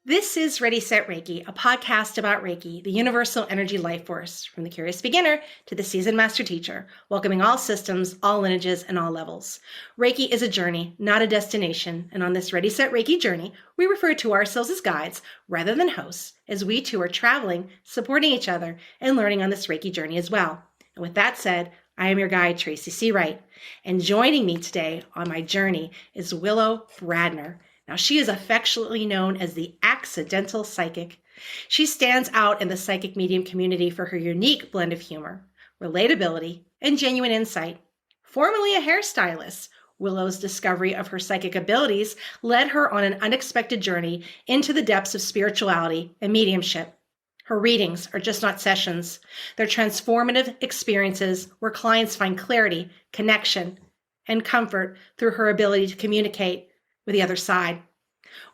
This is Ready, Set, Reiki, a podcast about Reiki, the universal energy life force, from the curious beginner to the seasoned master teacher, welcoming all systems, all lineages, and all levels. Reiki is a journey, not a destination, and on this Ready, Set, Reiki journey, we refer to ourselves as guides rather than hosts, as we too are traveling, supporting each other, and learning on this Reiki journey as well. And with that said, I am your guide, Tracy C. Wright, and joining me today on my journey is Willow Bradner. Now, she is affectionately known as the accidental psychic. She stands out in the psychic medium community for her unique blend of humor, relatability, and genuine insight. Formerly a hairstylist, Willow's discovery of her psychic abilities led her on an unexpected journey into the depths of spirituality and mediumship. Her readings are just not sessions. They're transformative experiences where clients find clarity, connection, and comfort through her ability to communicate with the other side.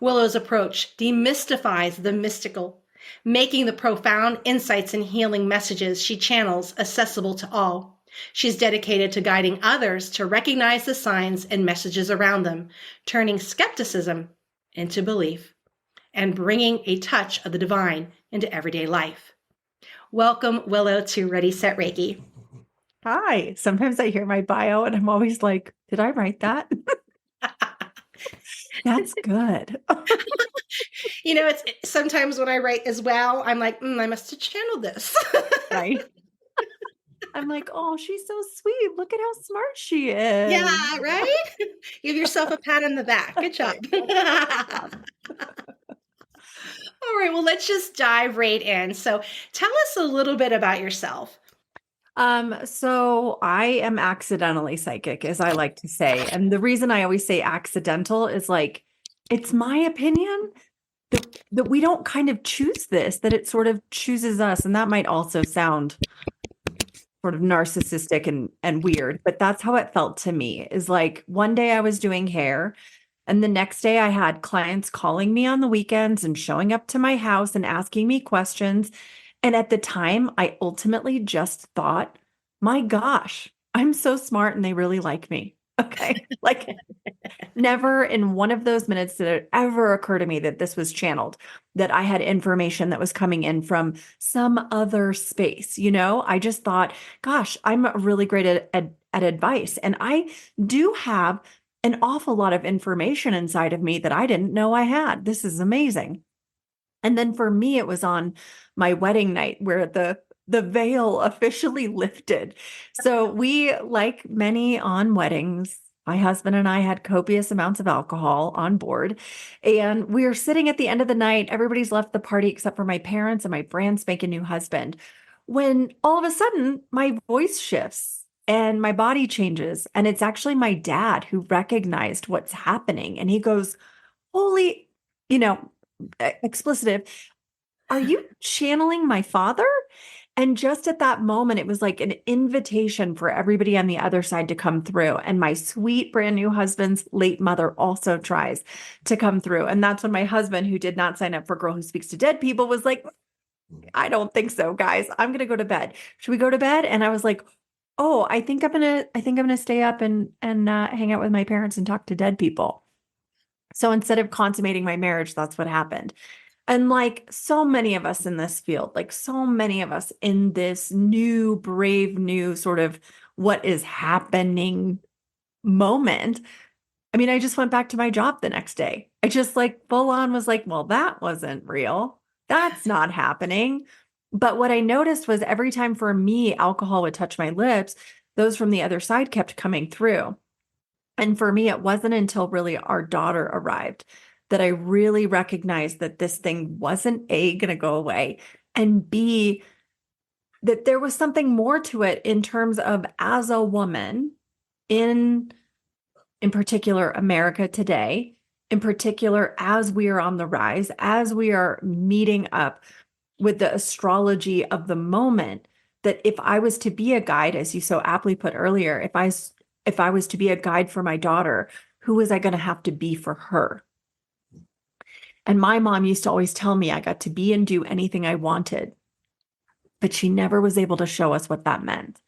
Willow's approach demystifies the mystical, making the profound insights and healing messages she channels accessible to all. She's dedicated to guiding others to recognize the signs and messages around them, turning skepticism into belief, and bringing a touch of the divine into everyday life. Welcome, Willow, to Ready, Set, Reiki. Hi. Sometimes I hear my bio and I'm always like, did I write that? That's good. It's sometimes when I write as well, I'm like, I must have channeled this. Right. I'm like, oh, she's so sweet. Look at how smart she is. Yeah, right? Give yourself a pat on the back. Good job. All right, well, let's just dive right in. So tell us a little bit about yourself. So I am accidentally psychic, as I like to say. And the reason I always say accidental is like, it's my opinion that we don't kind of choose this, that it sort of chooses us. And that might also sound sort of narcissistic and weird, but that's how it felt to me. Is like one day I was doing hair and the next day I had clients calling me on the weekends and showing up to my house and asking me questions. And at the time, I ultimately just thought, my gosh, I'm so smart and they really like me. Okay. Like never in one of those minutes did it ever occur to me that this was channeled, that I had information that was coming in from some other space. I just thought, gosh, I'm really great at advice. And I do have an awful lot of information inside of me that I didn't know I had. This is amazing. And then for me, it was on my wedding night where the veil officially lifted. So we, like many on weddings, my husband and I had copious amounts of alcohol on board. And we are sitting at the end of the night. Everybody's left the party except for my parents and my brand spanking new husband. When all of a sudden my voice shifts and my body changes. And it's actually my dad who recognized what's happening. And he goes, holy, explicitive, are you channeling my father? And just at that moment, it was like an invitation for everybody on the other side to come through. And my sweet brand new husband's late mother also tries to come through. And that's when my husband, who did not sign up for Girl Who Speaks to Dead People, was like, I don't think so, guys. I'm going to go to bed. Should we go to bed? And I was like, oh, I think I'm going to stay up and hang out with my parents and talk to dead people. So instead of consummating my marriage, that's what happened. And like so many of us in this field, like so many of us in this new, brave, new sort of what is happening moment. I mean, I just went back to my job the next day. I just like full on was like, well, that wasn't real. That's not happening. But what I noticed was every time for me, alcohol would touch my lips, those from the other side kept coming through. And for me, it wasn't until really our daughter arrived that I really recognized that this thing wasn't A, going to go away, and B, that there was something more to it in terms of as a woman in particular, America today, in particular, as we are on the rise, as we are meeting up with the astrology of the moment, that if I was to be a guide, as you so aptly put earlier, if I was to be a guide for my daughter, who was I going to have to be for her? And my mom used to always tell me I got to be and do anything I wanted, but she never was able to show us what that meant.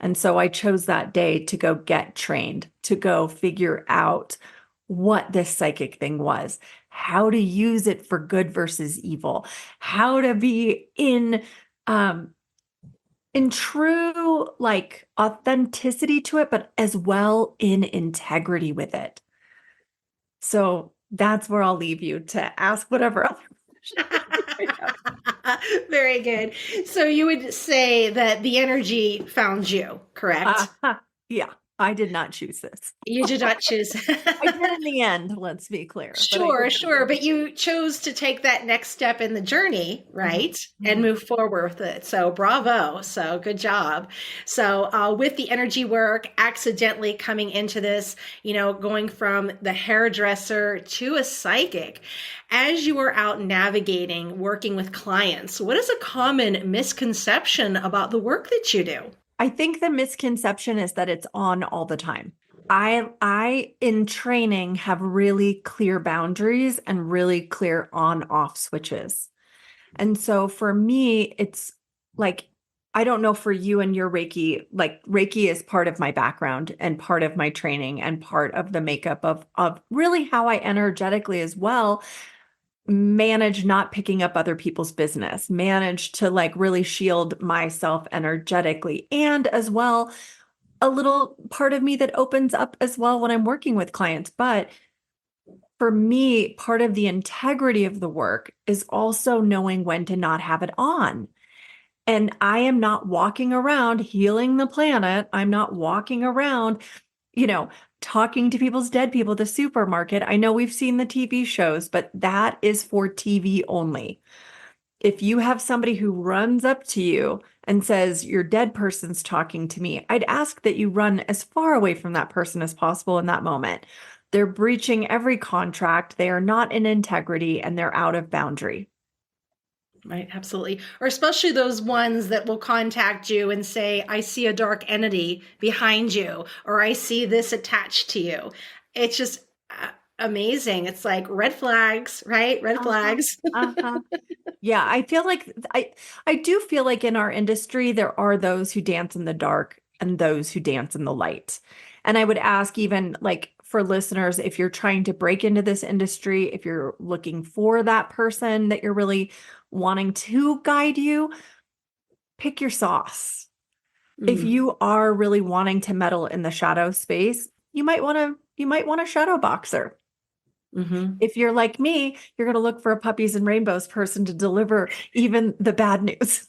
And so I chose that day to go get trained, to go figure out what this psychic thing was, how to use it for good versus evil, how to be in true like authenticity to it, but as well in integrity with it. So that's where I'll leave you to ask whatever other questions. Very good. So you would say that the energy found you, correct? Yeah, I did not choose this. You did not choose. I did in the end, let's be clear, but I Sure, did sure. But you chose to take that next step in the journey, not. right? And move forward with it. So bravo. So good job. So with the energy work, accidentally coming into this, going from the hairdresser to a psychic, as you were out navigating, working with clients, what is a common misconception about the work that you do? I think the misconception is that it's on all the time. I in training have really clear boundaries and really clear on off switches. And so for me, it's like, I don't know for you and your Reiki, like Reiki is part of my background and part of my training and part of the makeup of really how I energetically as well manage not picking up other people's business, manage to like really shield myself energetically. And as well, a little part of me that opens up as well when I'm working with clients. But for me, part of the integrity of the work is also knowing when to not have it on. And I am not walking around healing the planet. I'm not walking around, you know, talking to people's dead people at the supermarket. I know we've seen the TV shows, but that is for TV only. If you have somebody who runs up to you and says, your dead person's talking to me, I'd ask that you run as far away from that person as possible in that moment. They're breaching every contract. They are not in integrity and they're out of boundary. Right, absolutely. Or especially those ones that will contact you and say, I see a dark entity behind you, or I see this attached to you. It's just amazing. It's like red flags, right? Red Uh-huh. flags. Uh-huh. Yeah, I feel like I do feel like in our industry there are those who dance in the dark and those who dance in the light. And I would ask even like for listeners, if you're trying to break into this industry, if you're looking for that person that you're really wanting to guide you, pick your sauce. If Mm, you are really wanting to meddle in the shadow space, you might want a shadow boxer. hmm. If you're like me, you're going to look for a puppies and rainbows person to deliver even the bad news.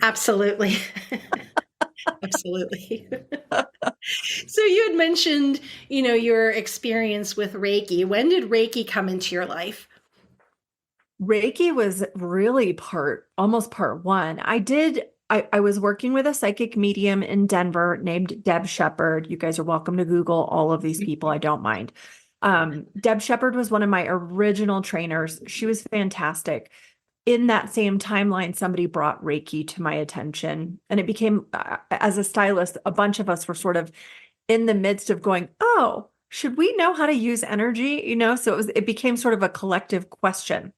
Absolutely. Absolutely. So you had mentioned, your experience with Reiki. When did Reiki come into your life? Reiki was really almost part one. I was working with a psychic medium in Denver named Deb Shepard. You guys are welcome to Google all of these people. I don't mind. Deb Shepard was one of my original trainers. She was fantastic. In that same timeline, somebody brought Reiki to my attention, and it became, as a stylist, a bunch of us were sort of in the midst of going, oh, should we know how to use energy? So it became sort of a collective question.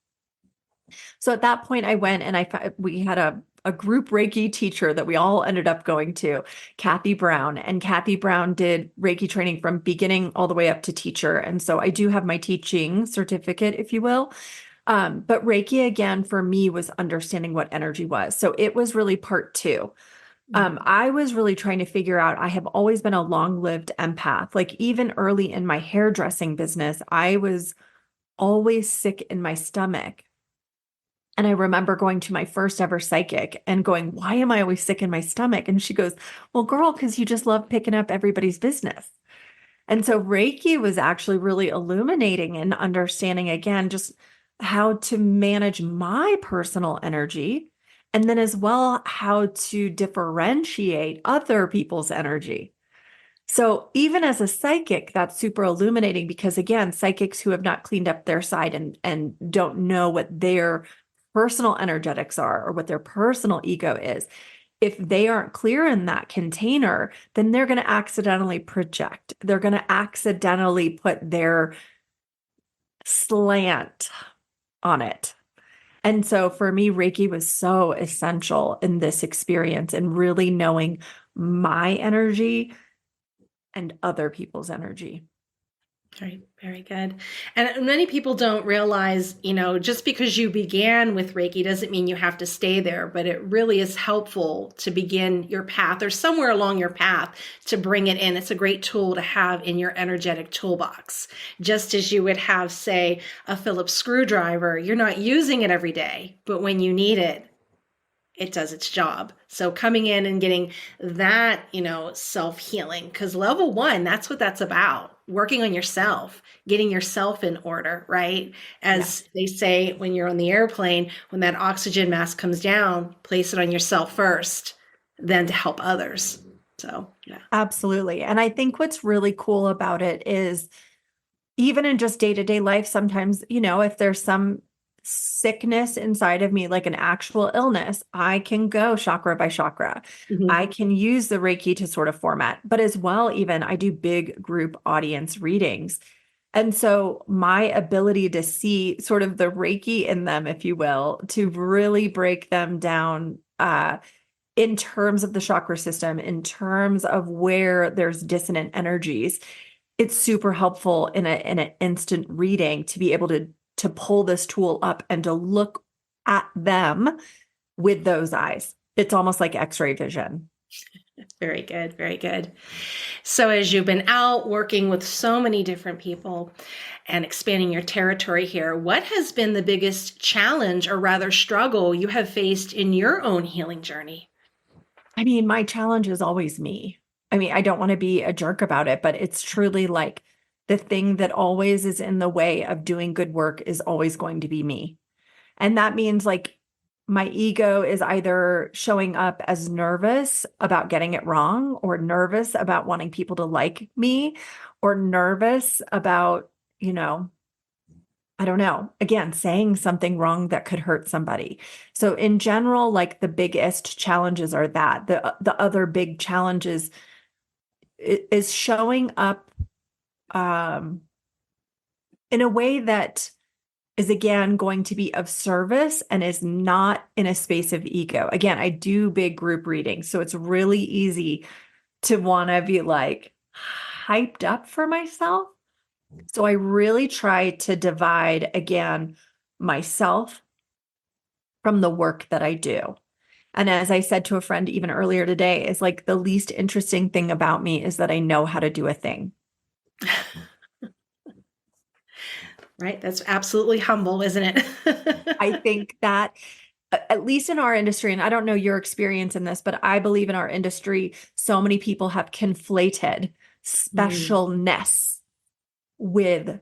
So at that point, I went and we had a group Reiki teacher that we all ended up going to, Kathy Brown. And Kathy Brown did Reiki training from beginning all the way up to teacher. And so I do have my teaching certificate, if you will. But Reiki, again, for me, was understanding what energy was. So it was really part two. I was really trying to figure out, I have always been a long-lived empath. Like even early in my hairdressing business, I was always sick in my stomach. And I remember going to my first ever psychic and going, why am I always sick in my stomach? And she goes, well, girl, because you just love picking up everybody's business. And so Reiki was actually really illuminating and understanding again, just how to manage my personal energy. And then as well, how to differentiate other people's energy. So even as a psychic, that's super illuminating because again, psychics who have not cleaned up their side and don't know what their personal energetics are or what their personal ego is, if they aren't clear in that container, then they're going to accidentally project. They're going to accidentally put their slant on it. And so for me, Reiki was so essential in this experience and really knowing my energy and other people's energy. Very, very good. And many people don't realize, just because you began with Reiki doesn't mean you have to stay there, but it really is helpful to begin your path or somewhere along your path to bring it in. It's a great tool to have in your energetic toolbox. Just as you would have, say, a Phillips screwdriver, you're not using it every day, but when you need it, it does its job. So coming in and getting that, self-healing, because level one, that's what that's about. Working on yourself, getting yourself in order, right? Yeah. As they say, when you're on the airplane, when that oxygen mask comes down, place it on yourself first, then to help others. So, yeah. Absolutely. And I think what's really cool about it is even in just day-to-day life, sometimes, if there's some sickness inside of me, like an actual illness, I can go chakra by chakra. Mhm. I can use the Reiki to sort of format, but as well, even I do big group audience readings. And so my ability to see sort of the Reiki in them, if you will, to really break them down, in terms of the chakra system, in terms of where there's dissonant energies, it's super helpful in an instant reading to be able to pull this tool up and to look at them with those eyes. It's almost like X-ray vision. Very good. Very good. So, as you've been out working with so many different people and expanding your territory here, what has been the biggest challenge or rather struggle you have faced in your own healing journey? I mean, my challenge is always me. I mean, I don't want to be a jerk about it, but it's truly like the thing that always is in the way of doing good work is always going to be me. And that means like my ego is either showing up as nervous about getting it wrong, or nervous about wanting people to like me, or nervous about, I don't know, again, saying something wrong that could hurt somebody. So in general, like the biggest challenges are that. The other big challenges is showing up um, in a way that is again going to be of service and is not in a space of ego. Again, I do big group readings, so it's really easy to want to be like hyped up for myself. So I really try to divide again myself from the work that I do. And as I said to a friend even earlier today, is like the least interesting thing about me is that I know how to do a thing. Right? That's absolutely humble, isn't it? I think that at least in our industry, and I don't know your experience in this, but I believe in our industry, so many people have conflated Mm, specialness with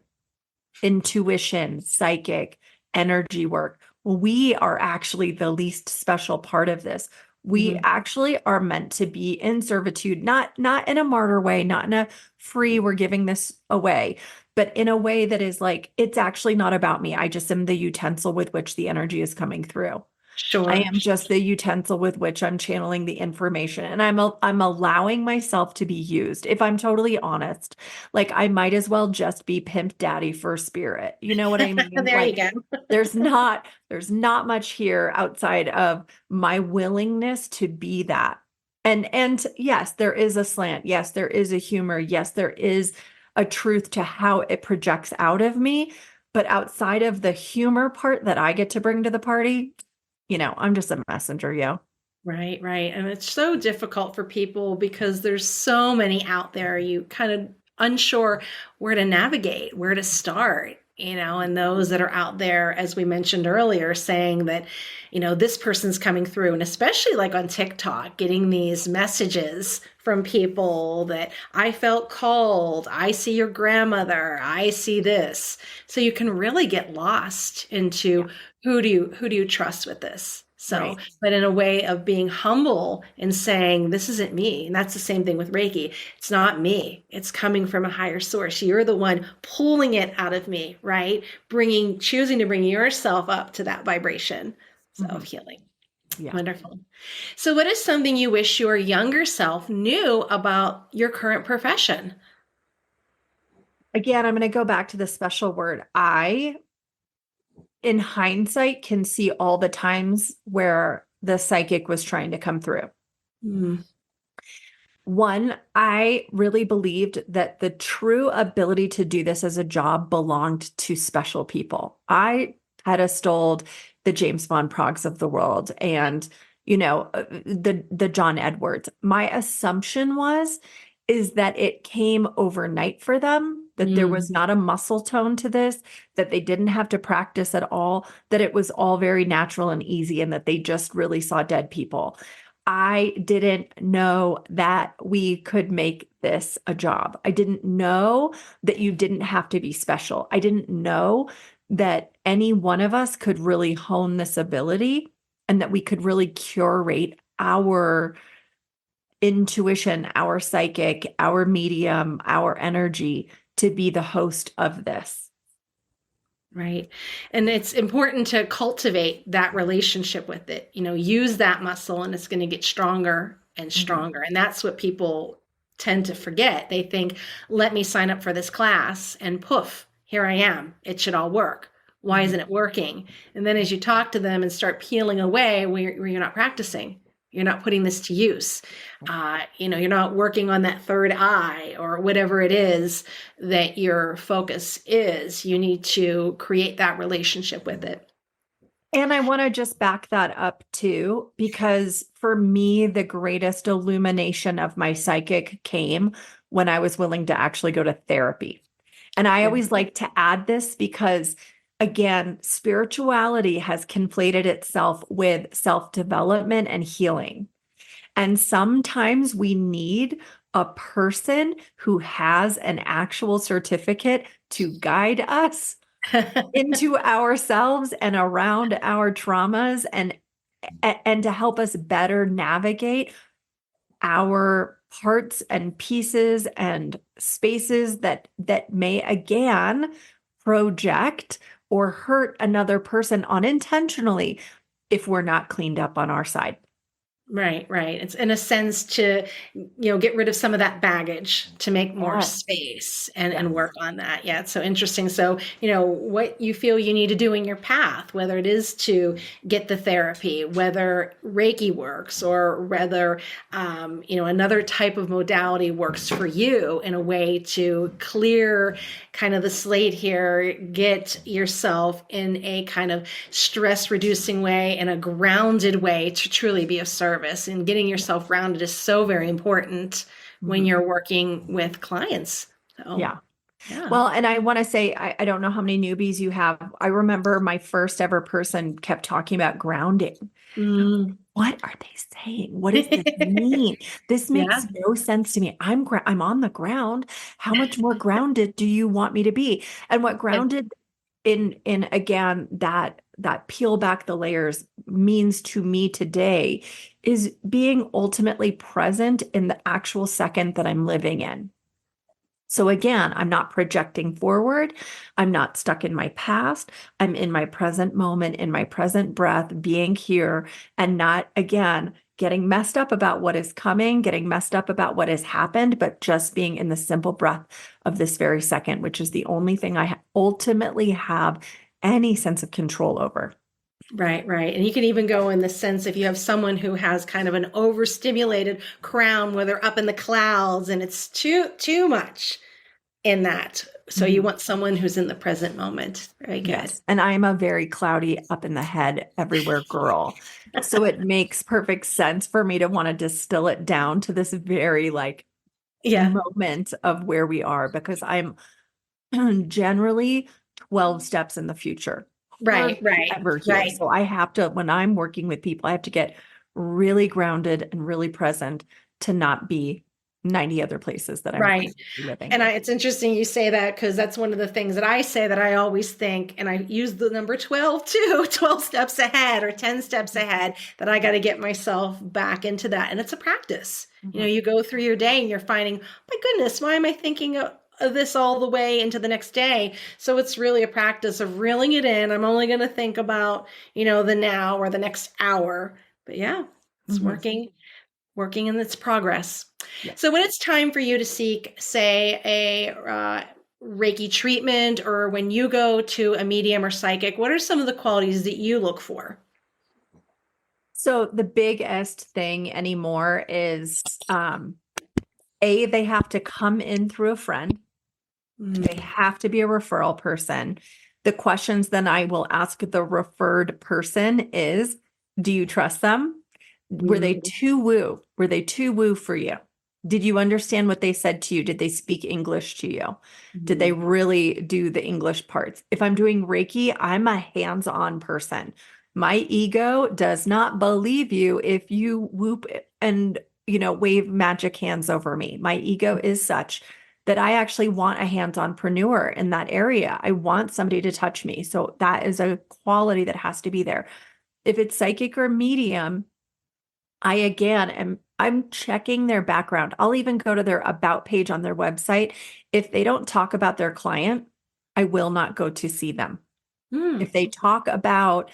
intuition, psychic, energy work. We are actually the least special part of this. We mhm. actually are meant to be in servitude, not in a martyr way, not in a free, we're giving this away, but in a way that is like, it's actually not about me. I just am the utensil with which the energy is coming through. I Sure. am just the utensil with which I'm channeling the information, and I'm allowing myself to be used. If I'm totally honest, like I might as well just be pimp daddy for spirit. You know what I mean? There you Like go. there's not much here outside of my willingness to be that. And yes, there is a slant. Yes, there is a humor. Yes, there is a truth to how it projects out of me. But outside of the humor part that I get to bring to the party, I'm just a messenger, yo. Right, right. And it's so difficult for people because there's so many out there. You kind of unsure where to navigate, where to start, and those that are out there, as we mentioned earlier, saying that, this person's coming through, and especially like on TikTok, getting these messages from people that I felt called, I see your grandmother, I see this. So you can really get lost Yeah, into who do you trust with this? So, right. but in a way of being humble and saying, this isn't me. And that's the same thing with Reiki. It's not me. It's coming from a higher source. You're the one pulling it out of me, right? Choosing to bring yourself up to that vibration. So of Mhm. healing. Yeah. Wonderful. So what is something you wish your younger self knew about your current profession? Again, I'm going to go back to the special word. I, in hindsight, can see all the times where the psychic was trying to come through. Mm, One, I really believed that the true ability to do this as a job belonged to special people. I pedestaled the James Von Proggs of the world and, the John Edwards. My assumption is that it came overnight for them, that there was Mm. not a muscle tone to this, that they didn't have to practice at all, that it was all very natural and easy, and that they just really saw dead people. I didn't know that we could make this a job. I didn't know that you didn't have to be special. I didn't know that any one of us could really hone this ability and that we could really curate our intuition, our psychic, our medium, our energy to be the host of this. Right. And it's important to cultivate that relationship with it. Use that muscle and it's going to get stronger and Mhm. stronger. And that's what people tend to forget. They think, let me sign up for this class and poof, here I am. It should all work. Why Mhm. isn't it working? And then as you talk to them and start peeling away where you're not practicing, you're not putting this to use. You're not working on that third eye or whatever it is that your focus is. You need to create that relationship with it. And I want to just back that up too, because for me, the greatest illumination of my psychic came when I was willing to actually go to therapy. And I Yeah. always like to add this because, again, spirituality has conflated itself with self development and healing. And sometimes we need a person who has an actual certificate to guide us into ourselves and around our traumas and to help us better navigate our parts and pieces and spaces that may again project or hurt another person unintentionally if we're not cleaned up on our side. Right, right. It's in a sense to, get rid of some of that baggage to make more Yes. space and, Yes. and work on that. Yeah, it's so interesting. So, what you feel you need to do in your path, whether it is to get the therapy, whether Reiki works, or whether, another type of modality works for you in a way to clear kind of the slate here, get yourself in a kind of stress reducing way, in a grounded way to truly be of service. And getting yourself grounded is so very important when Mhm. you're working with clients. So, Yeah. yeah. Well, and I want to say, I don't know how many newbies you have. I remember my first ever person kept talking about grounding. Mm. What are they saying? What does this mean? This Yeah. makes no sense to me. I'm on the ground. How much more grounded do you want me to be? And what grounded in again that peel back the layers means to me today is being ultimately present in the actual second that I'm living in. So again, I'm not projecting forward. I'm not stuck in my past. I'm in my present moment, in my present breath, being here and not, again, getting messed up about what is coming, getting messed up about what has happened, but just being in the simple breath of this very second, which is the only thing I ultimately have any sense of control over. Right, right. And you can even go in the sense if you have someone who has kind of an overstimulated crown where they're up in the clouds and it's too much in that. So you Mhm. want someone who's in the present moment. Very good. Yes. And I'm a very cloudy, up in the head, everywhere girl. So it makes perfect sense for me to want to distill it down to this very like Yeah. moment of where we are because I'm generally 12 steps in the future, Right, hardly right, ever here. right. So I have to, when I'm working with people, I have to get really grounded and really present to not be 90 other places that I'm Right. constantly living. And it's interesting you say that because that's one of the things that I say that I always think, and I use the number 12 too, 12 steps ahead or 10 steps ahead, that I got to get myself back into that. And it's a practice. Mhm. You go through your day and you're finding, my goodness, why am I thinking of this all the way into the next day? So it's really a practice of reeling it in. I'm only going to think about, the now or the next hour. But yeah, it's Mhm. working in its progress. Yeah. So when it's time for you to seek, say, a Reiki treatment, or when you go to a medium or psychic, what are some of the qualities that you look for? So the biggest thing anymore is They have to come in through a friend. They have to be a referral person. The questions then I will ask the referred person is, do you trust them? Were they Mm. too woo? Were they too woo for you? Did you understand what they said to you? Did they speak English to you? Did they Mhm. really do the English parts? If I'm doing Reiki, I'm a hands-on person. My ego does not believe you if you whoop and, wave magic hands over me. My ego is such that I actually want a hands-on-preneur in that area. I want somebody to touch me. So that is a quality that has to be there. If it's psychic or medium, I'm checking their background. I'll even go to their about page on their website. If they don't talk about their client, I will not go to see them. Mm. If they talk about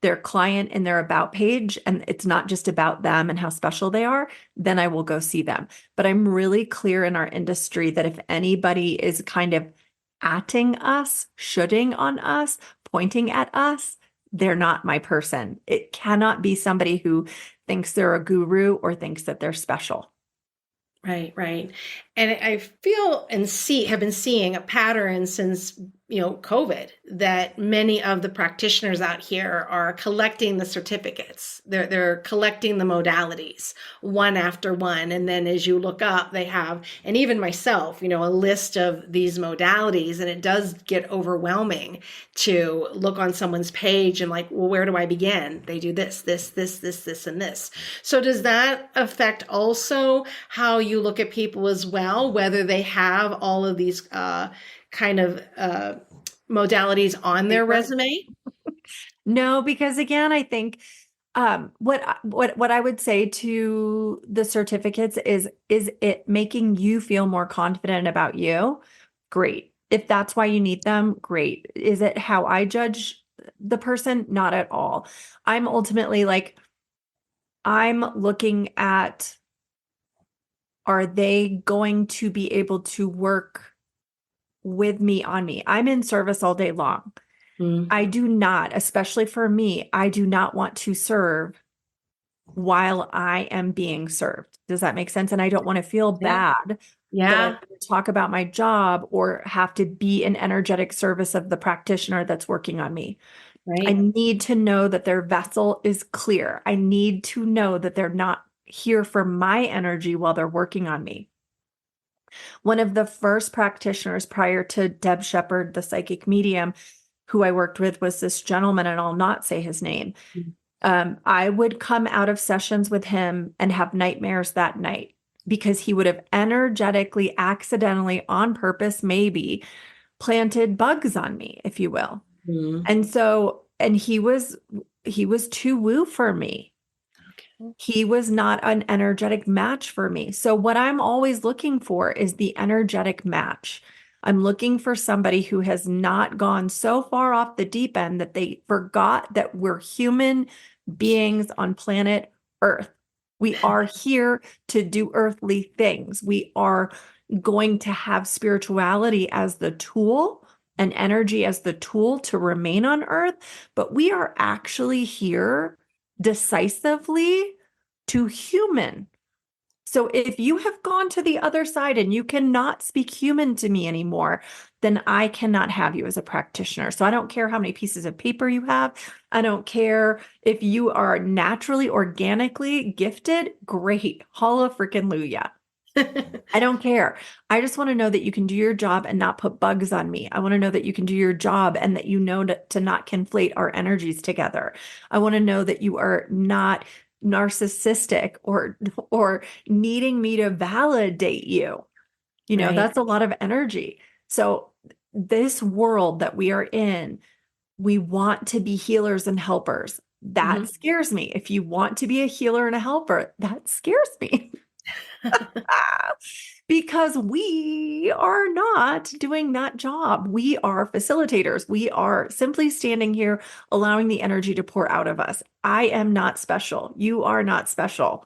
their client in their about page and it's not just about them and how special they are, then I will go see them. But I'm really clear in our industry that if anybody is kind of atting us, shoulding on us, pointing at us, they're not my person. It cannot be somebody who thinks they're a guru or thinks that they're special. Right, right. And I feel and have been seeing a pattern since, COVID, that many of the practitioners out here are collecting the certificates. They're collecting the modalities one after one. And then as you look up, they have, and even myself, a list of these modalities. And it does get overwhelming to look on someone's page and like, well, where do I begin? They do this, and this. So does that affect also how you look at people as well, whether they have all of these kind of modalities on their Paper? resume? No, because again, I think what I would say to the certificates is it making you feel more confident about you? Great. If that's why you need them, great. Is it how I judge the person? Not at all. I'm ultimately like, I'm looking at, are they going to be able to work with me on me? I'm in service all day long. Mm. I do not, especially for me, I do not want to serve while I am being served. Does that make sense? And I don't want to feel Yeah. bad that I Yeah. have to talk about my job or have to be an energetic service of the practitioner that's working on me. I Right. need to know that their vessel is clear. I need to know that they're not here for my energy while they're working on me. One of the first practitioners prior to Deb Shepard, the psychic medium, who I worked with, was this gentleman, and I'll not say his name. I would come out of sessions with him and have nightmares that night because he would have energetically, accidentally, on purpose, maybe planted bugs on me, if you will. Mm. And he was too woo for me. Okay. He was not an energetic match for me. So what I'm always looking for is the energetic match. I'm looking for somebody who has not gone so far off the deep end that they forgot that we're human beings on planet Earth. We are here to do earthly things. We are going to have spirituality as the tool and energy as the tool to remain on Earth, but we are actually here decisively to human. So if you have gone to the other side and you cannot speak human to me anymore, then I cannot have you as a practitioner. So I don't care how many pieces of paper you have. I don't care if you are naturally, organically gifted. Great. Holla freaking Luya. I don't care. I just want to know that you can do your job and not put bugs on me. I want to know that you can do your job and that you know to not conflate our energies together. I want to know that you are not narcissistic or needing me to validate you. Right. That's a lot of energy. So this world that we are in, we want to be healers and helpers. That Mhm. scares me. If you want to be a healer and a helper, that scares me. Because we are not doing that job. We are facilitators. We are simply standing here, allowing the energy to pour out of us. I am not special. You are not special.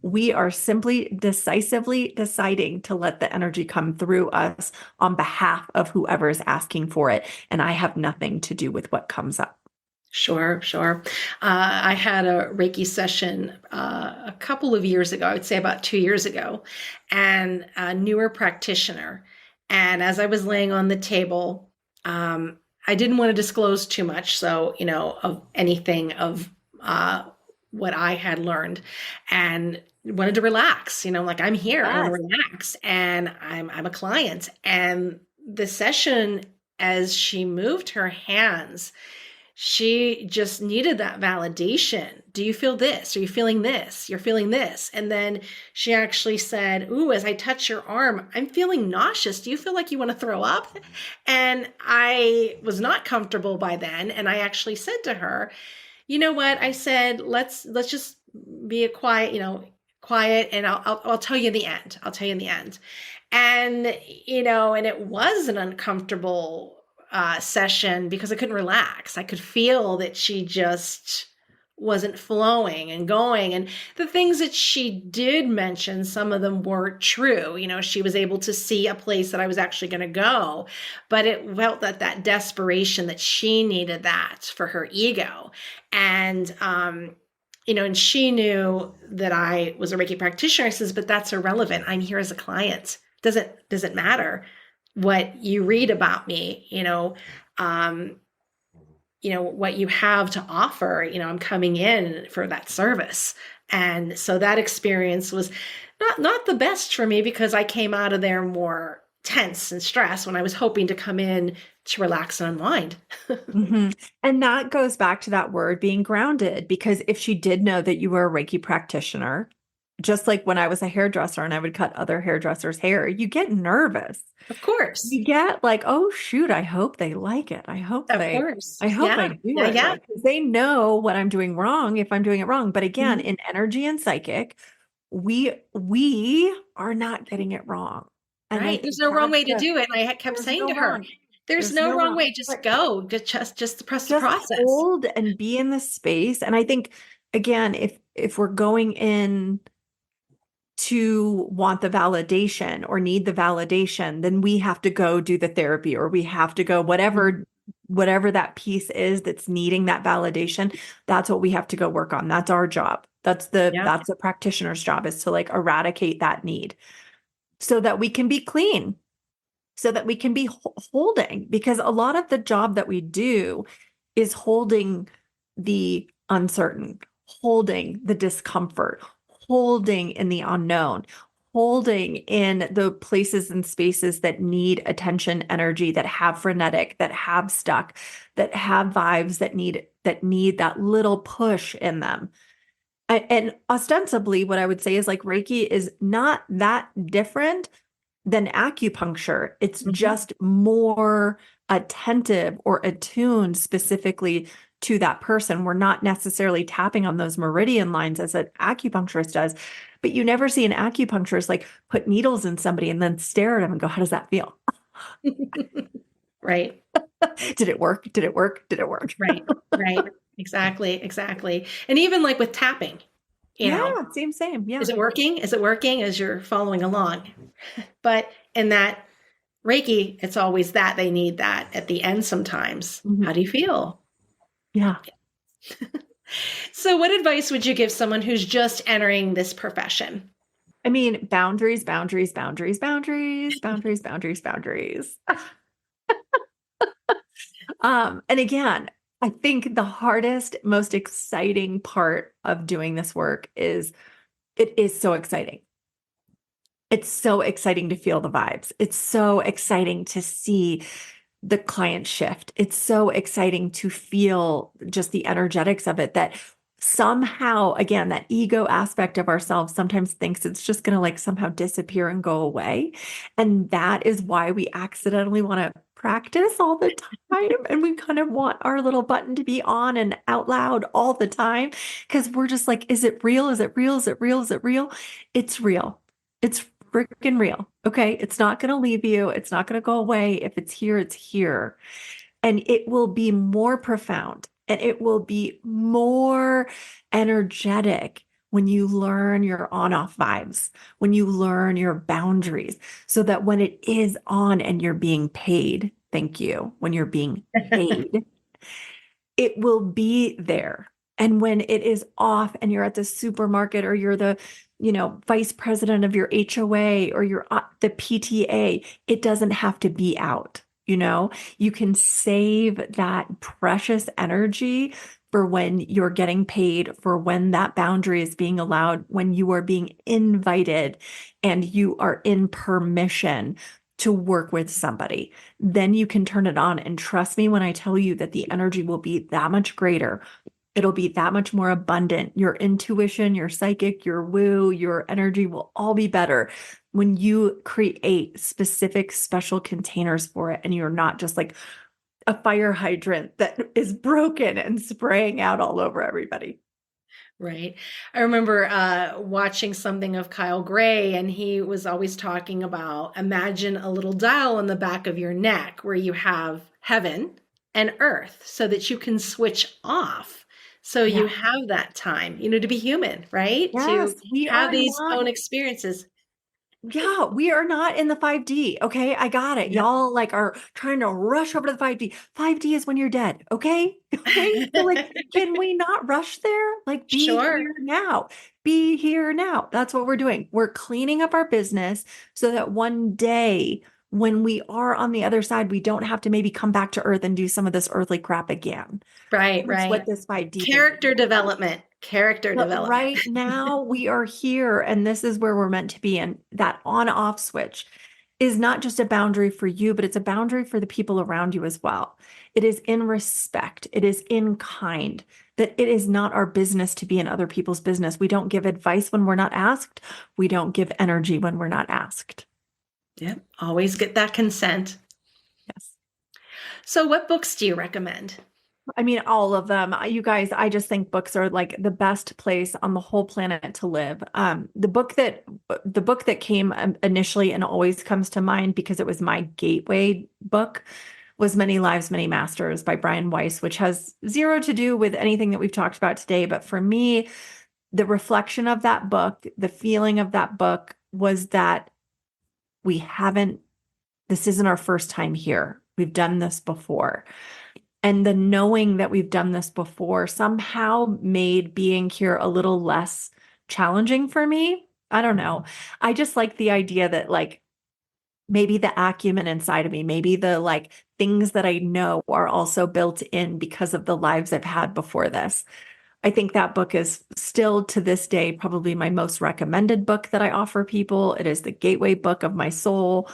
We are simply decisively deciding to let the energy come through us on behalf of whoever is asking for it. And I have nothing to do with what comes up. Sure, sure. I had a Reiki session a couple of years ago, I would say about 2 years ago, and a newer practitioner. And as I was laying on the table, I didn't want to disclose too much, so, of anything of uh, what I had learned, and wanted to relax. Like I'm here, I want to Yes. relax, and I'm a client. And the session, as she moved her hands, she just needed that validation. Do you feel this? Are you feeling this? You're feeling this. And then she actually said, "Ooh, as I touch your arm, I'm feeling nauseous. Do you feel like you want to throw up?" And I was not comfortable by then. And I actually said to her, "You know what?" I said, let's just be a quiet, quiet, and I'll tell you in the end. I'll tell you in the end. And and it was an uncomfortable session because I couldn't relax. I could feel that she just wasn't flowing and going. And the things that she did mention, some of them were true. She was able to see a place that I was actually going to go, but it felt that desperation that she needed that for her ego. And, and she knew that I was a Reiki practitioner. I says, but that's irrelevant. I'm here as a client. Doesn't matter what you read about me, um, what you have to offer. I'm coming in for that service. And so that experience was not the best for me, because I came out of there more tense and stressed when I was hoping to come in to relax and unwind. Mhm. And that goes back to that word being grounded, because if she did know that you were a Reiki practitioner, just like when I was a hairdresser and I would cut other hairdressers' hair, you get nervous. Of course. You get like, oh shoot, I hope they like it. I hope Of course. I Yeah. do Yeah. it Yeah. right. 'Cause they know what I'm doing wrong if I'm doing it wrong. But again, Mhm. in energy and psychic, we are not getting it wrong. And I Right. There's think no wrong way to the do it. And I kept there's saying no to her, wrong. there's There's no no wrong wrong. way. Just go. Just trust the Just process. hold and be in the space. And I think again, if we're going in to want the validation or need the validation, then we have to go do the therapy, or we have to go whatever that piece is that's needing that validation. That's what we have to go work on. That's our job. Yeah. That's the practitioner's job, is to like eradicate that need so that we can be clean, so that we can be holding, because a lot of the job that we do is holding the uncertain, holding the discomfort, holding in the unknown, holding in the places and spaces that need attention, energy, that have frenetic, that have stuck, that have vibes that need that little push in them. And ostensibly, what I would say is like Reiki is not that different than acupuncture. It's Mhm. just more attentive or attuned specifically to that person. We're not necessarily tapping on those meridian lines as an acupuncturist does, but you never see an acupuncturist like put needles in somebody and then stare at them and go, how does that feel? Right. Did it work? Did it work? Did it work? Right. Right. Exactly. Exactly. And even like with tapping, you Yeah, know, same. Yeah. is it working? Is it working as you're following along? But in that Reiki, it's always that they need that at the end sometimes. Mhm. How do you feel? Yeah. So, what advice would you give someone who's just entering this profession? I mean, boundaries, boundaries, boundaries, boundaries, boundaries, boundaries, boundaries. And again, I think the hardest, most exciting part of doing this work is it is so exciting. It's so exciting to feel the vibes. It's so exciting to see the client shift. It's so exciting to feel just the energetics of it, that somehow, again, that ego aspect of ourselves sometimes thinks it's just going to like somehow disappear and go away. And that is why we accidentally want to practice all the time. And we kind of want our little button to be on and out loud all the time, because we're just like, is it real? Is it real? Is it real? Is it real? It's real. It's freaking real. Okay. It's not going to leave you. It's not going to go away. If it's here, it's here. And it will be more profound and it will be more energetic when you learn your on off vibes, when you learn your boundaries, so that when it is on and you're being paid, thank you, when you're being paid, it will be there. And when it is off and you're at the supermarket or you're the, vice president of your HOA or you're at the PTA, it doesn't have to be out. You can save that precious energy for when you're getting paid, for when that boundary is being allowed, when you are being invited and you are in permission to work with somebody. Then you can turn it on. And trust me when I tell you that the energy will be that much greater. It'll be that much more abundant. Your intuition, your psychic, your woo, your energy will all be better when you create specific special containers for it. And you're not just like a fire hydrant that is broken and spraying out all over everybody. Right. I remember watching something of Kyle Gray, and he was always talking about imagine a little dial on the back of your neck where you have heaven and earth so that you can switch off. So you Yeah. have that time, to be human, right? To Yes, we have are these not. own experiences. Yeah, we are not in the 5D. Okay. I got it. Yep. Y'all like are trying to rush over to the 5D. 5D is when you're dead. Okay. Okay. So like, can we not rush there? Like be Sure. here now. Be here now. That's what we're doing. We're cleaning up our business so that one day when we are on the other side, we don't have to maybe come back to earth and do some of this earthly crap again. Right, That's what right. this 5D thing is. Character development. Character But development. right now we are here and this is where we're meant to be. And that on off switch is not just a boundary for you, but it's a boundary for the people around you as well. It is in respect. It is in kind that it is not our business to be in other people's business. We don't give advice when we're not asked. We don't give energy when we're not asked. Yep. Always get that consent. Yes. So what books do you recommend? I mean, all of them. You guys, I just think books are like the best place on the whole planet to live. The book that came initially and always comes to mind because it was my gateway book was Many Lives, Many Masters by Brian Weiss, which has zero to do with anything that we've talked about today. But for me, the reflection of that book, the feeling of that book was that we haven't, this isn't our first time here. We've done this before. And the knowing that we've done this before somehow made being here a little less challenging for me. I don't know. I just like the idea that like maybe the acumen inside of me, maybe the like things that I know are also built in because of the lives I've had before this. I think that book is still to this day probably my most recommended book that I offer people. It is the gateway book of my soul.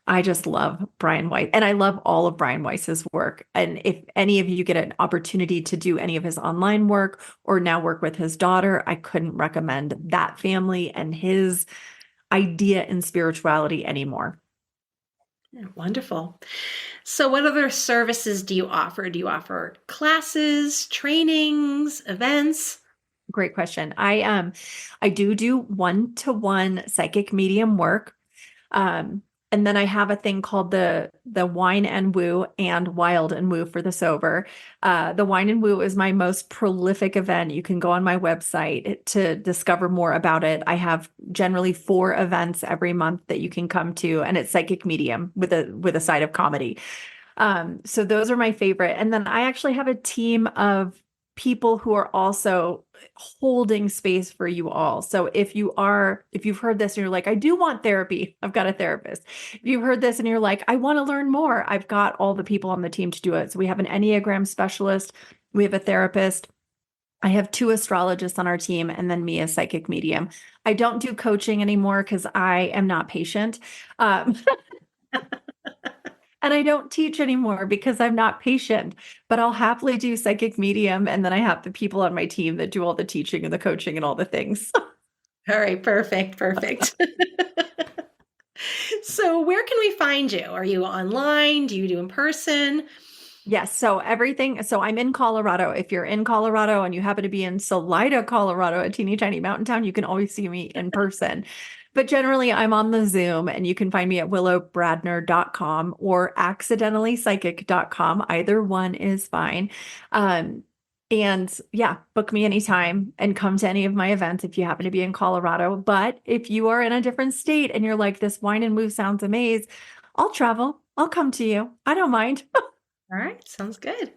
I just love Brian Weiss and I love all of Brian Weiss's work. And if any of you get an opportunity to do any of his online work or now work with his daughter, I couldn't recommend that family and his idea in spirituality anymore. Yeah, wonderful. So what other services do you offer? Do you offer classes, trainings, events? Great question. I do one-to-one psychic medium work. And then I have a thing called the Wine and Woo and Wild and Woo for the sober. The Wine and Woo is my most prolific event. You can go on my website to discover more about it. I have generally 4 events every month that you can come to, and it's psychic medium with a side of comedy. So those are my favorite. And then I actually have a team of people who are also holding space for you all. So if you've heard this and you're like, I do want therapy, I've got a therapist. If you've heard this and you're like, I want to learn more, I've got all the people on the team to do it. So we have an Enneagram specialist, we have a therapist. I have 2 astrologists on our team and then me as psychic medium. I don't do coaching anymore because I am not patient. And I don't teach anymore because I'm not patient, but I'll happily do psychic medium. And then I have the people on my team that do all the teaching and the coaching and all the things. All right, perfect, perfect. So where can we find you? Are you online? Do you do in person? Yes. So everything. So I'm in Colorado. If you're in Colorado and you happen to be in Salida, Colorado, a teeny tiny mountain town, you can always see me in person. But generally, I'm on the Zoom and you can find me at willowbradner.com or accidentallypsychic.com. Either one is fine. And yeah, book me anytime and come to any of my events if you happen to be in Colorado. But if you are in a different state and you're like, this wine and move sounds amazing, I'll travel. I'll come to you. I don't mind. All right, sounds good.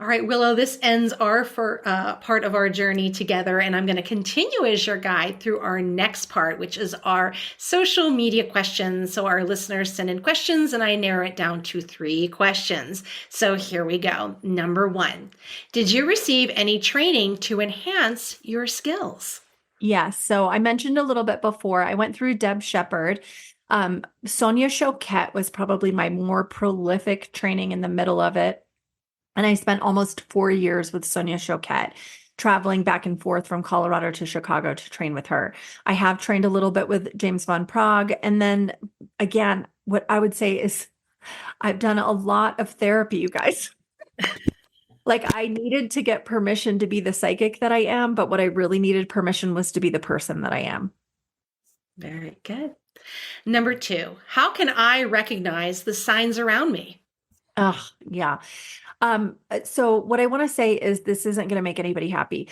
All right, Willow, this ends our part of our journey together, and I'm going to continue as your guide through our next part, which is our social media questions. So our listeners send in questions, and I narrow it down to 3 questions. So here we go. Number 1, did you receive any training to enhance your skills? Yes. So I mentioned a little bit before, I went through Deb Shepherd. Sonia Choquette was probably my more prolific training in the middle of it. And I spent almost 4 years with Sonia Choquette, traveling back and forth from Colorado to Chicago to train with her. I have trained a little bit with James Von Prague. And then again, what I would say is I've done a lot of therapy, you guys. Like I needed to get permission to be the psychic that I am, but what I really needed permission was to be the person that I am. Very good. Number 2, how can I recognize the signs around me? Oh, yeah. So what I want to say is this isn't going to make anybody happy.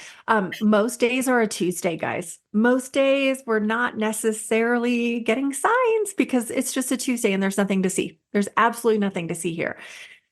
Most days are a Tuesday, guys. Most days we're not necessarily getting signs because it's just a Tuesday and there's nothing to see. There's absolutely nothing to see here.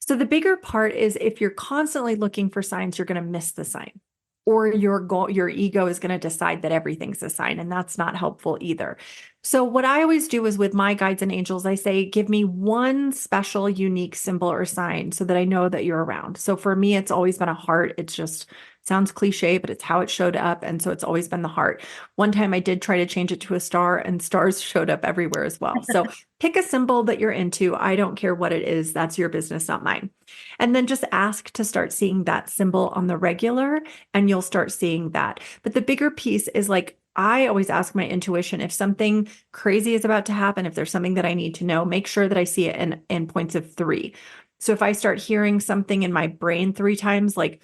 So the bigger part is if you're constantly looking for signs, you're going to miss the sign. Or your ego is going to decide that everything's a sign, and that's not helpful either. So what I always do is with my guides and angels, I say, give me one special, unique symbol or sign so that I know that you're around. So for me, it's always been a heart. It's just sounds cliche, but it's how it showed up. And so it's always been the heart. One time I did try to change it to a star, and stars showed up everywhere as well. So pick a symbol that you're into. I don't care what it is. That's your business, not mine. And then just ask to start seeing that symbol on the regular, and you'll start seeing that. But the bigger piece is like, I always ask my intuition if something crazy is about to happen, if there's something that I need to know, make sure that I see it in points of 3. So if I start hearing something in my brain 3 times, like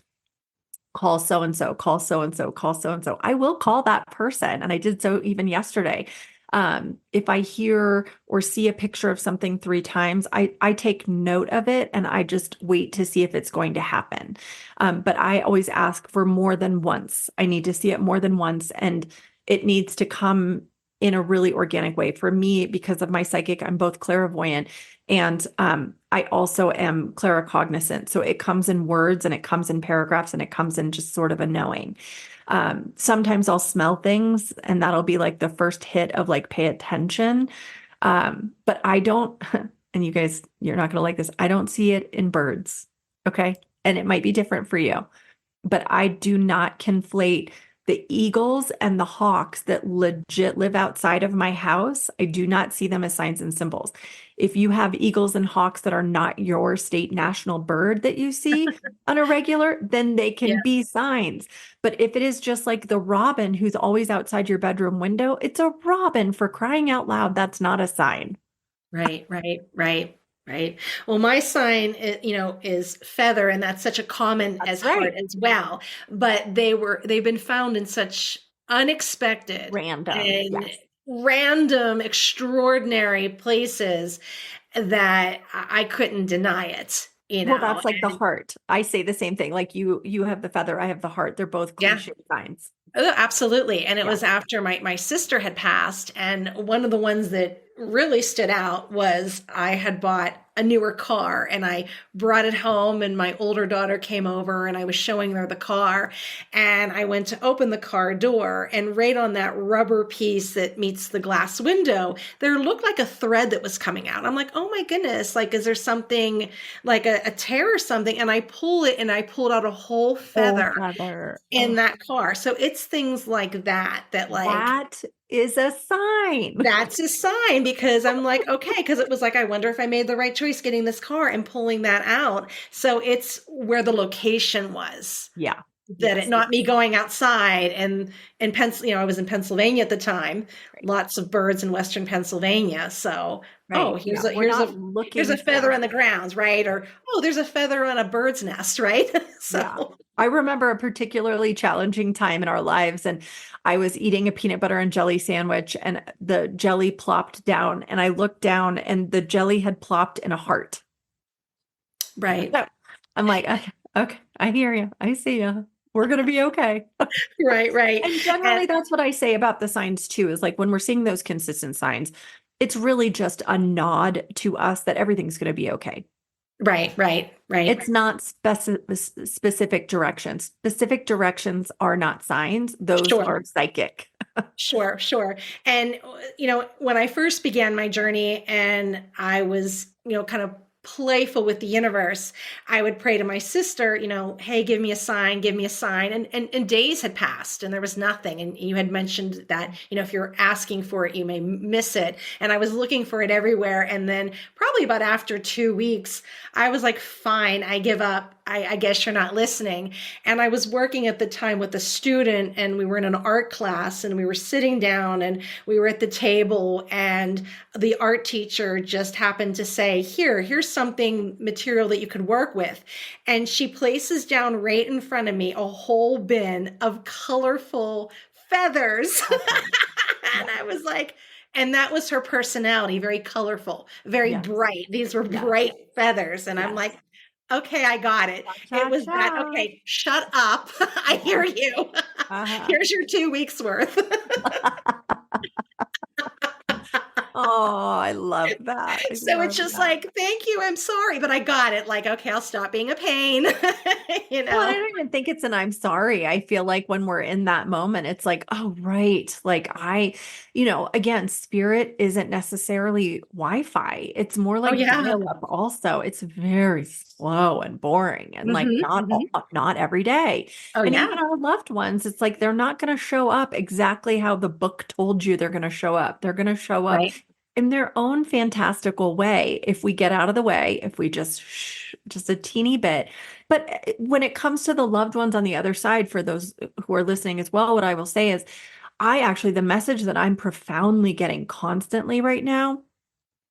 call so and so, call so and so, call so and so, I will call that person. And I did so even yesterday. If I hear or see a picture of something 3 times, I take note of it and I just wait to see if it's going to happen. But I always ask for more than once. I need to see it more than once, and it needs to come in a really organic way. For me, because of my psychic, I'm both clairvoyant and I also am claircognizant. So it comes in words and it comes in paragraphs and it comes in just sort of a knowing. Sometimes I'll smell things and that'll be like the first hit of like, pay attention. But I don't, and you guys, you're not going to like this. I don't see it in birds. Okay. And it might be different for you, but I do not conflate the eagles and the hawks that legit live outside of my house. I do not see them as signs and symbols. If you have eagles and hawks that are not your state national bird that you see on a regular, then they Yeah. can be signs. But if it is just like the robin who's always outside your bedroom window, it's a robin, for crying out loud. That's not a sign. Right, right, right, right. Well, my sign, is feather, and that's such a common as That's heart right. as well. But they've been found in such unexpected Random. and Yes. random, extraordinary places that I couldn't deny it, Well, that's like the And heart. I say the same thing. Like you have the feather, I have the heart. They're both yeah. cliche signs. Oh, absolutely. And it Yeah. was after my sister had passed. And one of the ones that really stood out was I had bought a newer car and I brought it home, and my older daughter came over and I was showing her the car, and I went to open the car door, and right on that rubber piece that meets the glass window, there looked like a thread that was coming out. I'm like, oh my goodness, like, is there something like a tear or something? And I pull it and I pulled out a whole Oh, feather feather. in Oh, that car. So it's things like that that like that is a sign. that's a sign, because I'm like, okay, because it was like, I wonder if I made the right choice getting this car and pulling that out. So it's where the location was, Yeah. that it Yes. not Yes. me going outside and in Pennsylvania, I was in Pennsylvania at the time, Right. lots of birds in Western Pennsylvania. So, oh, Right. Yeah. We're not here's a looking feather for, on the grounds, right? Or, oh, there's a feather on a bird's nest, right? yeah. So I remember a particularly challenging time in our lives, and I was eating a peanut butter and jelly sandwich, and the jelly plopped down, and I looked down, and the jelly had plopped in a heart. right. So I'm like, okay, okay, I hear you. I see you. We're going to be okay. Right, right. And And generally, that's what I say about the signs too, is like when we're seeing those consistent signs, it's really just a nod to us that everything's going to be okay. Right, right, right. It's not specific directions. Specific directions are not signs. Those Sure. are psychic. Sure, sure. And, when I first began my journey and I was, kind of playful with the universe, I would pray to my sister, hey, give me a sign, give me a sign. And days had passed and there was nothing. And you had mentioned that, if you're asking for it, you may miss it. And I was looking for it everywhere. And then probably about after 2 weeks, I was like, fine, I give up. I guess you're not listening. And I was working at the time with a student, and we were in an art class, and we were sitting down, and we were at the table, and the art teacher just happened to say, here's something material that you could work with. And she places down right in front of me a whole bin of colorful feathers. And I was like, and that was her personality, very colorful, very Yes. bright. These were Yes. bright feathers. And I'm Yes. like, okay, I got it. It Cha was that, cha. okay, shut up. I Yeah. hear you. Uh-huh. Here's your 2 weeks worth. Oh, I love that. I So it's love just that. like, thank you, I'm sorry, but I got it. Like, okay, I'll stop being a pain. you Well, and I know? don't even think it's an I'm sorry. I feel like when we're in that moment, it's like, oh, right. Like again, spirit isn't necessarily Wi-Fi. It's more Oh, like yeah. dial-up also. It's very slow and boring and like Hmm, hmm. not every day. Oh, And even yeah. our loved ones, it's like they're not going to show up exactly how the book told you they're going to show up. They're going to show up Right. in their own fantastical way if we get out of the way, if we just a teeny bit. But when it comes to the loved ones on the other side, for those who are listening as well, what I will say is the message that I'm profoundly getting constantly right now,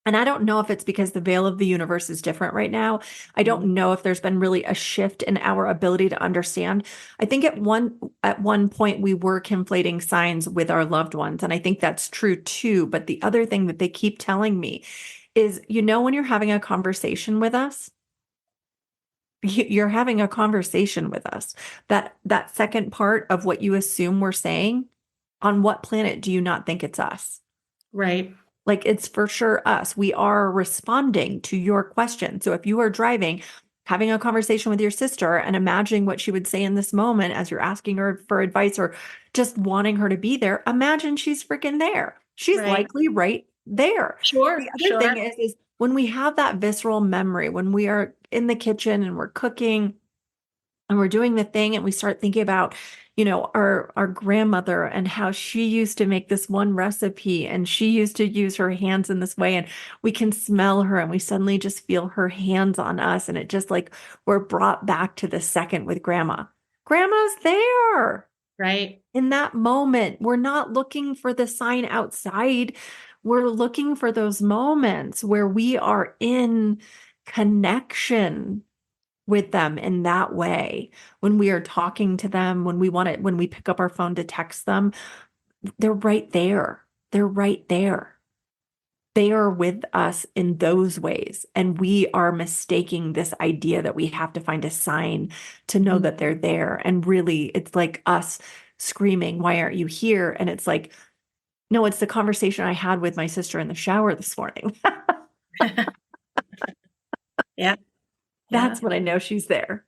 and I don't know if it's because the veil of the universe is different right now. I Mhm. don't know if there's been really a shift in our ability to understand. I think at one point we were conflating signs with our loved ones, and I think that's true too. But the other thing that they keep telling me is, when you're having a conversation with us, you're having a conversation with us. That second part of what you assume we're saying, on what planet do you not think it's us? Right. Like, it's for sure us. We are responding to your question. So if you are driving, having a conversation with your sister and imagining what she would say in this moment as you're asking her for advice or just wanting her to be there, imagine she's freaking there. She's Right. likely right there. The Sure. other thing Sure. is when we have that visceral memory, when we are in the kitchen and we're cooking and we're doing the thing and we start thinking about, our grandmother and how she used to make this one recipe and she used to use her hands in this way, and we can smell her and we suddenly just feel her hands on us, and it just like we're brought back to the second with grandma's there Right. in that moment. We're not looking for the sign outside. We're looking for those moments where we are in connection with them in that way. When we are talking to them, when we pick up our phone to text them, they're right there. They're right there. They are with us in those ways. And we are mistaking this idea that we have to find a sign to know Mhm. that they're there. And really, it's like us screaming, "Why aren't you here?" And it's like, no, it's the conversation I had with my sister in the shower this morning. Yeah. Yeah. That's when I know she's there?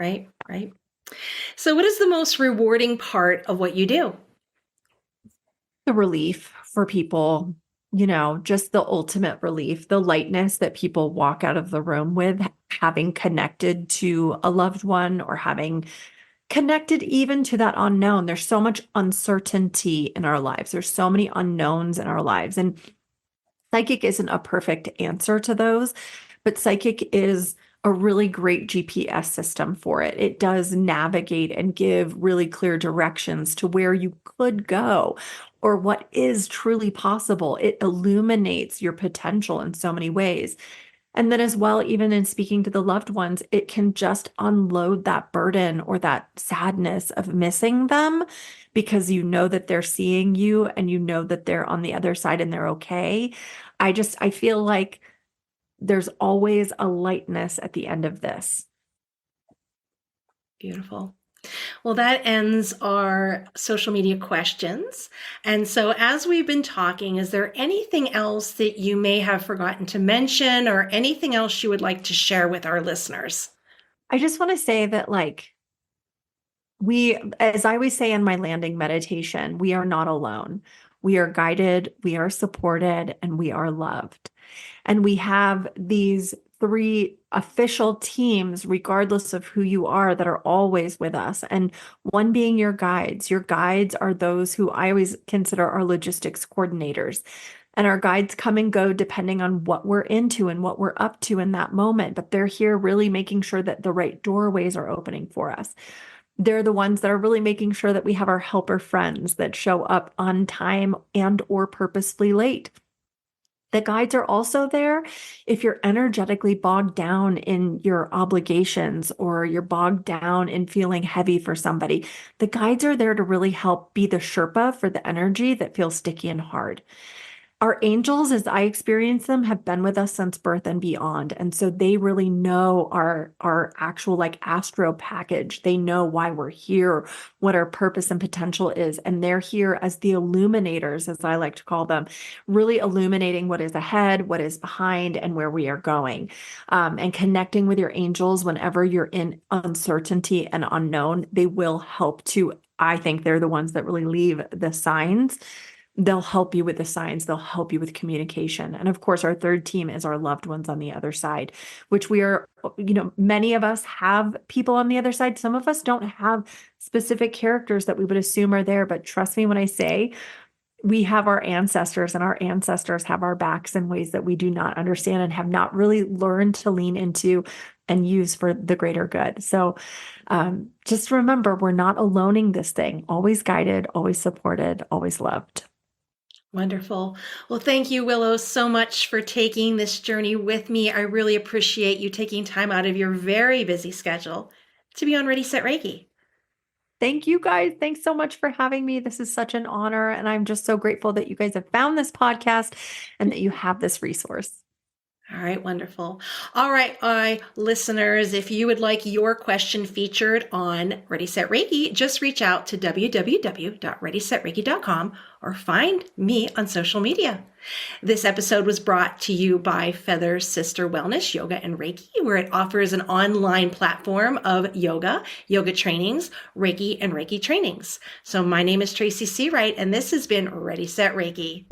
Right. Right. So, what is the most rewarding part of what you do? The relief for people, just the ultimate relief, the lightness that people walk out of the room with, having connected to a loved one or having connected even to that unknown. There's so much uncertainty in our lives. There's so many unknowns in our lives. And psychic isn't a perfect answer to those, but psychic is a really great GPS system for it. It does navigate and give really clear directions to where you could go or what is truly possible. It illuminates your potential in so many ways. And then, as well, even in speaking to the loved ones, it can just unload that burden or that sadness of missing them because you know that they're seeing you and you know that they're on the other side and they're okay. I feel like there's always a lightness at the end of this. Beautiful. Well, that ends our social media questions. And so, as we've been talking, is there anything else that you may have forgotten to mention or anything else you would like to share with our listeners? I just want to say that, like, as I always say in my landing meditation, we are not alone. We are guided, we are supported, and we are loved. And we have these three official teams, regardless of who you are, that are always with us. And one being your guides. Your guides are those who I always consider our logistics coordinators. And our guides come and go depending on what we're into and what we're up to in that moment. But they're here really making sure that the right doorways are opening for us. They're the ones that are really making sure that we have our helper friends that show up on time and or purposefully late. The guides are also there if you're energetically bogged down in your obligations or you're bogged down in feeling heavy for somebody. The guides are there to really help be the Sherpa for the energy that feels sticky and hard. Our angels, as I experience them, have been with us since birth and beyond. And so they really know our actual like astro package. They know why we're here, what our purpose and potential is. And they're here as the illuminators, as I like to call them, really illuminating what is ahead, what is behind, and where we are going. And connecting with your angels whenever you're in uncertainty and unknown, they will help to, I think they're the ones that really leave the signs. They'll help you with the signs. They'll help you with communication. And of course, our third team is our loved ones on the other side, which we are, many of us have people on the other side. Some of us don't have specific characters that we would assume are there. But trust me when I say we have our ancestors, and our ancestors have our backs in ways that we do not understand and have not really learned to lean into and use for the greater good. So just remember, we're not aloning this thing. Always guided, always supported, always loved. Wonderful. Well, thank you, Willow, so much for taking this journey with me. I really appreciate you taking time out of your very busy schedule to be on Ready, Set, Reiki. Thank you guys. Thanks so much for having me. This is such an honor. And I'm just so grateful that you guys have found this podcast and that you have this resource. All right, wonderful. All right, listeners, if you would like your question featured on Ready Set Reiki, just reach out to www.readysetreiki.com or find me on social media. This episode was brought to you by Feather Sister Wellness, Yoga and Reiki, where it offers an online platform of yoga trainings, Reiki, and Reiki trainings. So my name is Tracy Seawright, and this has been Ready Set Reiki.